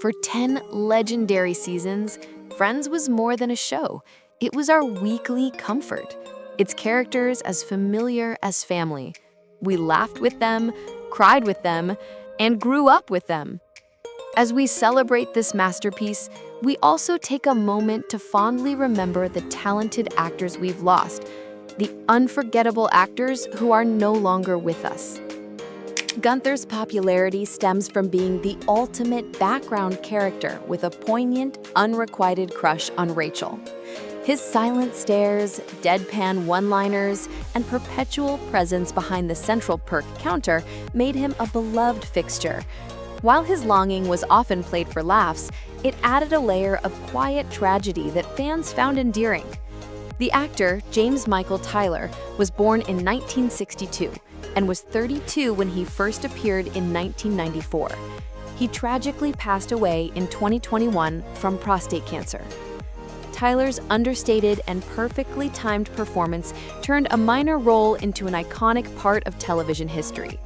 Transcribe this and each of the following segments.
For 10 legendary seasons, Friends was more than a show. It was our weekly comfort. Its characters as familiar as family. We laughed with them, cried with them, and grew up with them. As we celebrate this masterpiece, we also take a moment to fondly remember the talented actors we've lost, the unforgettable actors who are no longer with us. Gunther's popularity stems from being the ultimate background character with a poignant, unrequited crush on Rachel. His silent stares, deadpan one-liners, and perpetual presence behind the central perk counter made him a beloved fixture. While his longing was often played for laughs, it added a layer of quiet tragedy that fans found endearing. The actor, James Michael Tyler, was born in 1962 and was 32 when he first appeared in 1994. He tragically passed away in 2021 from prostate cancer. Tyler's understated and perfectly timed performance turned a minor role into an iconic part of television history.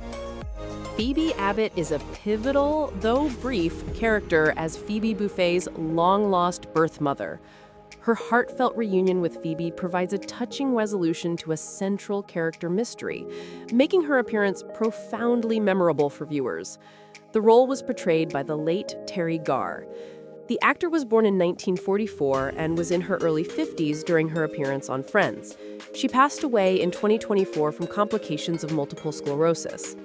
Phoebe Abbott is a pivotal, though brief, character as Phoebe Buffay's long-lost birth mother. Her heartfelt reunion with Phoebe provides a touching resolution to a central character mystery, making her appearance profoundly memorable for viewers. The role was portrayed by the late Treeger. The actor was born in 1944 and was in her early 50s during her appearance on Friends. She passed away in 2024 from complications of multiple sclerosis.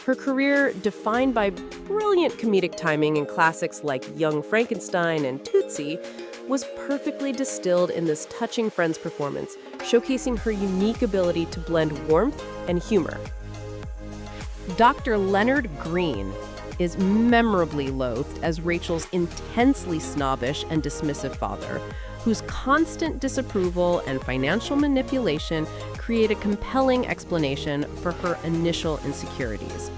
Her career, defined by brilliant comedic timing in classics like Young Frankenstein and Tootsie, was perfectly distilled in this touching Friends performance, showcasing her unique ability to blend warmth and humor. Dr. Leonard Green is memorably loathed as Rachel's intensely snobbish and dismissive father, whose constant disapproval and financial manipulation create a compelling explanation for her initial insecurities.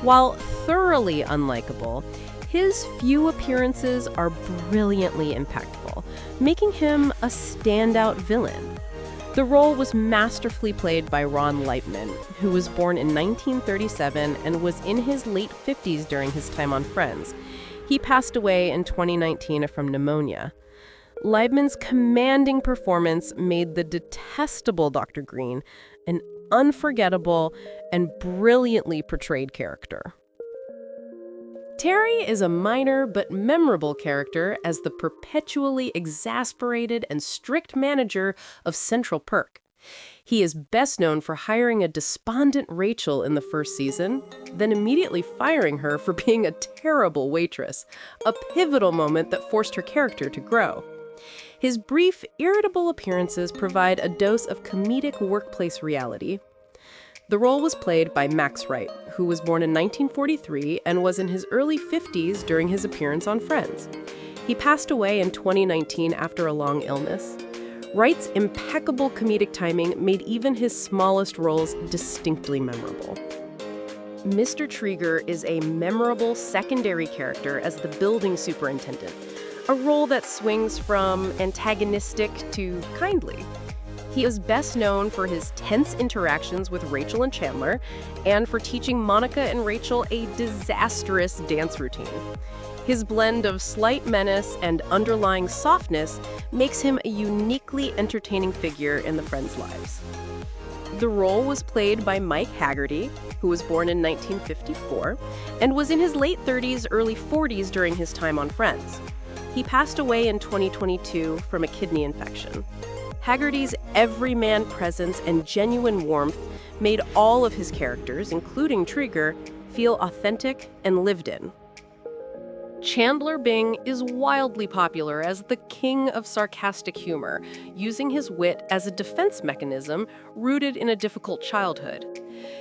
While thoroughly unlikable, his few appearances are brilliantly impactful, making him a standout villain. The role was masterfully played by Ron Leibman, who was born in 1937 and was in his late 50s during his time on Friends. He passed away in 2019 from pneumonia. Leibman's commanding performance made the detestable Dr. Green an unforgettable and brilliantly portrayed character. Terry is a minor but memorable character as the perpetually exasperated and strict manager of Central Perk. He is best known for hiring a despondent Rachel in the first season, then immediately firing her for being a terrible waitress, a pivotal moment that forced her character to grow. His brief, irritable appearances provide a dose of comedic workplace reality. The role was played by Max Wright, who was born in 1943 and was in his early 50s during his appearance on Friends. He passed away in 2019 after a long illness. Wright's impeccable comedic timing made even his smallest roles distinctly memorable. Mr. Treeger is a memorable secondary character as the building superintendent, a role that swings from antagonistic to kindly. He is best known for his tense interactions with Rachel and Chandler, and for teaching Monica and Rachel a disastrous dance routine. His blend of slight menace and underlying softness makes him a uniquely entertaining figure in the Friends' lives. The role was played by Mike Haggerty, who was born in 1954, and was in his late 30s, early 40s during his time on Friends. He passed away in 2022 from a kidney infection. Haggerty's everyman presence and genuine warmth made all of his characters, including Treeger, feel authentic and lived in. Chandler Bing is wildly popular as the king of sarcastic humor, using his wit as a defense mechanism rooted in a difficult childhood.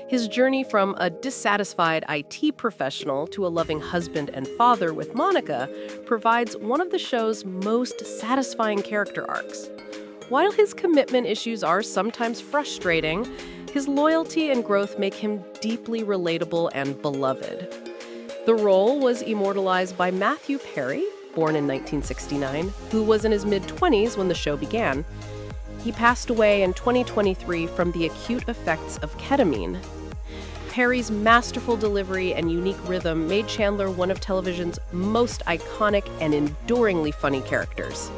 His journey from a dissatisfied IT professional to a loving husband and father with Monica provides one of the show's most satisfying character arcs. While his commitment issues are sometimes frustrating, his loyalty and growth make him deeply relatable and beloved. The role was immortalized by Matthew Perry, born in 1969, who was in his mid-20s when the show began. He passed away in 2023 from the acute effects of ketamine. Perry's masterful delivery and unique rhythm made Chandler one of television's most iconic and enduringly funny characters.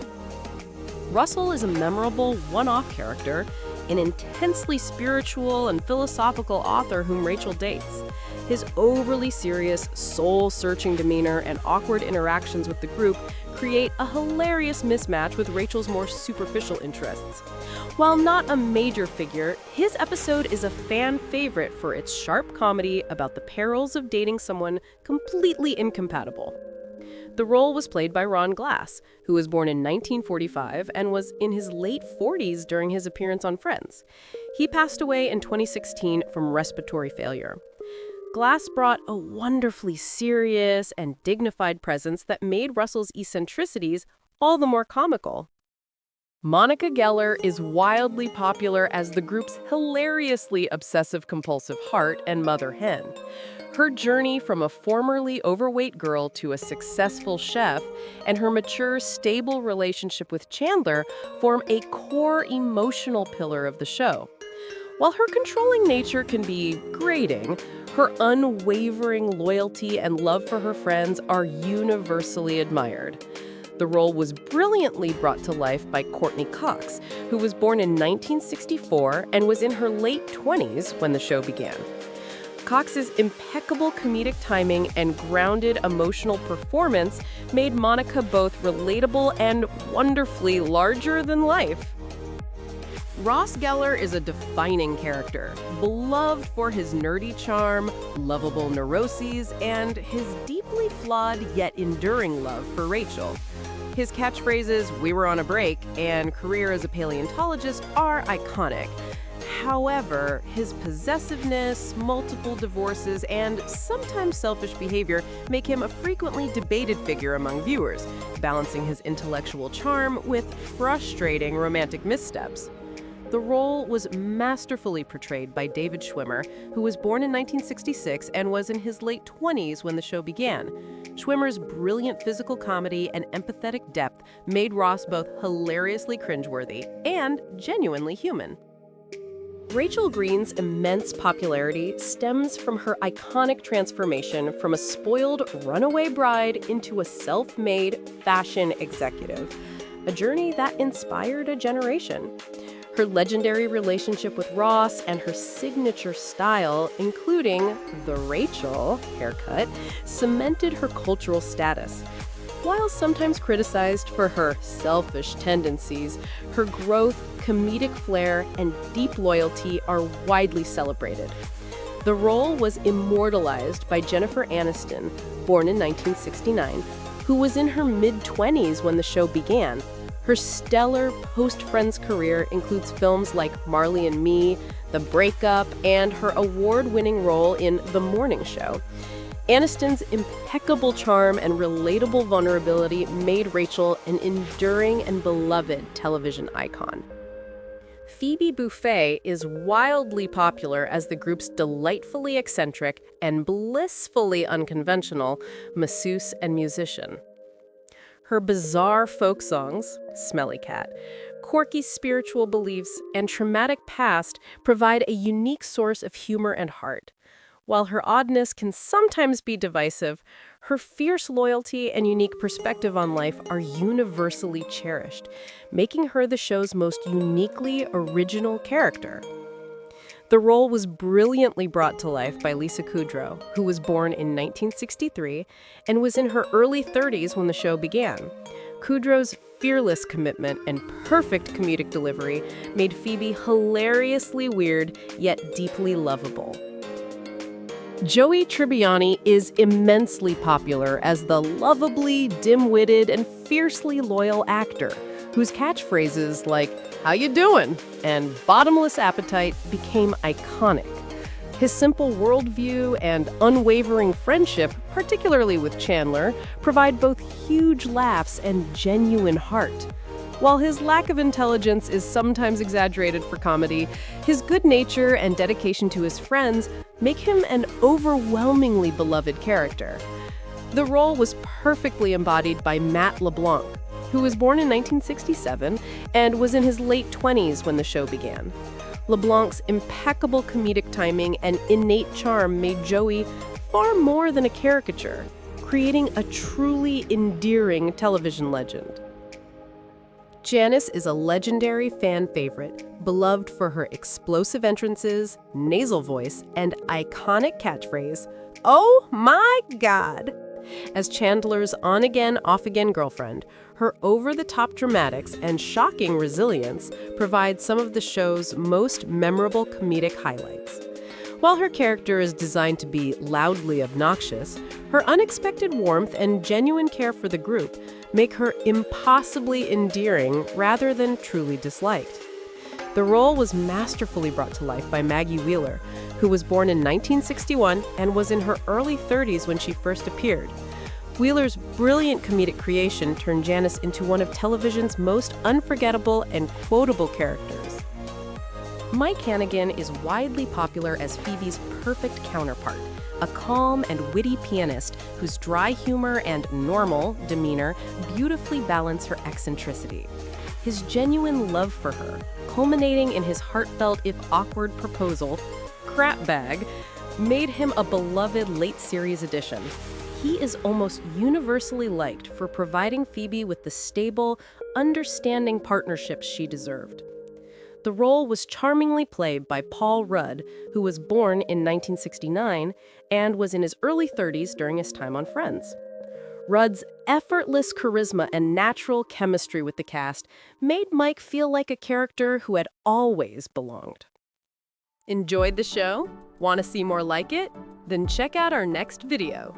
Russell is a memorable, one-off character, an intensely spiritual and philosophical author whom Rachel dates. His overly serious, soul-searching demeanor and awkward interactions with the group create a hilarious mismatch with Rachel's more superficial interests. While not a major figure, his episode is a fan favorite for its sharp comedy about the perils of dating someone completely incompatible. The role was played by Ron Glass, who was born in 1945 and was in his late 40s during his appearance on Friends. He passed away in 2016 from respiratory failure. Glass brought a wonderfully serious and dignified presence that made Russell's eccentricities all the more comical. Monica Geller is wildly popular as the group's hilariously obsessive-compulsive heart and mother hen. Her journey from a formerly overweight girl to a successful chef and her mature, stable relationship with Chandler form a core emotional pillar of the show. While her controlling nature can be grating, her unwavering loyalty and love for her friends are universally admired. The role was brilliantly brought to life by Courtney Cox, who was born in 1964 and was in her late 20s when the show began. Cox's impeccable comedic timing and grounded emotional performance made Monica both relatable and wonderfully larger than life. Ross Geller is a defining character, beloved for his nerdy charm, lovable neuroses, and his deeply flawed yet enduring love for Rachel. His catchphrases, "We were on a break," and career as a paleontologist are iconic. However, his possessiveness, multiple divorces, and sometimes selfish behavior make him a frequently debated figure among viewers, balancing his intellectual charm with frustrating romantic missteps. The role was masterfully portrayed by David Schwimmer, who was born in 1966 and was in his late 20s when the show began. Schwimmer's brilliant physical comedy and empathetic depth made Ross both hilariously cringeworthy and genuinely human. Rachel Green's immense popularity stems from her iconic transformation from a spoiled runaway bride into a self-made fashion executive, a journey that inspired a generation. Her legendary relationship with Ross and her signature style, including the Rachel haircut, cemented her cultural status. While sometimes criticized for her selfish tendencies, her growth, comedic flair, and deep loyalty are widely celebrated. The role was immortalized by Jennifer Aniston, born in 1969, who was in her mid-20s when the show began. Her stellar post-Friends career includes films like Marley and Me, The Breakup, and her award-winning role in The Morning Show. Aniston's impeccable charm and relatable vulnerability made Rachel an enduring and beloved television icon. Phoebe Buffay is wildly popular as the group's delightfully eccentric and blissfully unconventional masseuse and musician. Her bizarre folk songs, Smelly Cat, quirky spiritual beliefs, and traumatic past provide a unique source of humor and heart. While her oddness can sometimes be divisive, her fierce loyalty and unique perspective on life are universally cherished, making her the show's most uniquely original character. The role was brilliantly brought to life by Lisa Kudrow, who was born in 1963 and was in her early 30s when the show began. Kudrow's fearless commitment and perfect comedic delivery made Phoebe hilariously weird yet deeply lovable. Joey Tribbiani is immensely popular as the lovably dim-witted and fiercely loyal actor, whose catchphrases like, "How you doing?" and "bottomless appetite" became iconic. His simple worldview and unwavering friendship, particularly with Chandler, provide both huge laughs and genuine heart. While his lack of intelligence is sometimes exaggerated for comedy, his good nature and dedication to his friends make him an overwhelmingly beloved character. The role was perfectly embodied by Matt LeBlanc, who was born in 1967 and was in his late 20s when the show began. LeBlanc's impeccable comedic timing and innate charm made Joey far more than a caricature, creating a truly endearing television legend. Janice is a legendary fan favorite, beloved for her explosive entrances, nasal voice, and iconic catchphrase, "Oh my God!" As Chandler's on-again, off-again girlfriend, her over-the-top dramatics and shocking resilience provide some of the show's most memorable comedic highlights. While her character is designed to be loudly obnoxious, her unexpected warmth and genuine care for the group make her impossibly endearing rather than truly disliked. The role was masterfully brought to life by Maggie Wheeler, who was born in 1961 and was in her early 30s when she first appeared. Wheeler's brilliant comedic creation turned Janice into one of television's most unforgettable and quotable characters. Mike Hannigan is widely popular as Phoebe's perfect counterpart, a calm and witty pianist whose dry humor and normal demeanor beautifully balance her eccentricity. His genuine love for her, culminating in his heartfelt if awkward proposal, "Crap Bag," made him a beloved late series addition. He is almost universally liked for providing Phoebe with the stable, understanding partnerships she deserved. The role was charmingly played by Paul Rudd, who was born in 1969 and was in his early 30s during his time on Friends. Rudd's effortless charisma and natural chemistry with the cast made Mike feel like a character who had always belonged. Enjoyed the show? Want to see more like it? Then check out our next video.